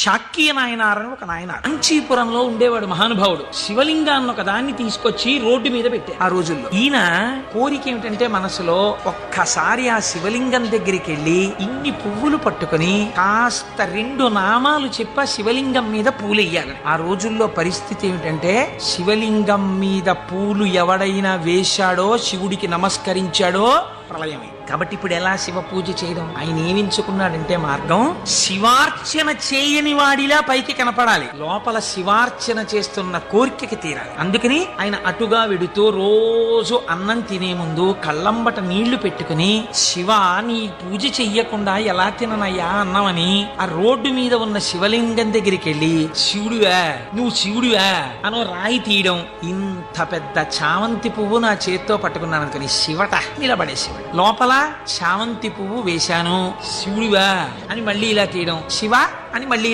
శాక్య నాయనార్ అని ఒక నాయనార్ కాంచీపురంలో ఉండేవాడు మహానుభావుడు. శివలింగాన్ని ఒక దాన్ని తీసుకొచ్చి రోడ్డు మీద పెట్టారు ఆ రోజుల్లో. ఈయన కోరిక ఏమిటంటే మనసులో ఒక్కసారి ఆ శివలింగం దగ్గరికి వెళ్ళి ఇన్ని పువ్వులు పట్టుకుని కాస్త 2 నామాలు చెప్ప శివలింగం మీద పూలెయ్యాలి. ఆ రోజుల్లో పరిస్థితి ఏమిటంటే శివలింగం మీద పూలు ఎవడైనా వేశాడో, శివుడికి నమస్కరించాడో ప్రళయమే. కాబట్టి ఇప్పుడు ఎలా శివ పూజ చేయడం? ఆయన ఏమించుకున్నాడంటే మార్గం, శివార్చన చేయని వాడిలా పైకి కనపడాలి, లోపల శివార్చన చేస్తున్న కోరికకి తీరాలి. అందుకని ఆయన అటుగా వెడుతూ రోజు అన్నం తినే ముందు కళ్ళంబట నీళ్లు పెట్టుకుని, శివ నీ పూజ చెయ్యకుండా ఎలా తిననయ్యా అన్నమని ఆ రోడ్డు మీద ఉన్న శివలింగం దగ్గరికి వెళ్ళి, శివుడువా నువ్వు శివుడువా అనో రాయి తీయడం. ఇంత పెద్ద చామంతి పువ్వు నా చేత్తో పట్టుకున్నాను అనుకుని శివట నిలబడేసి లోపల చామంతి పువ్వు వేశాను, శివుడివా అని మళ్ళీ ఇలా తీయడం, శివ అని మళ్ళీ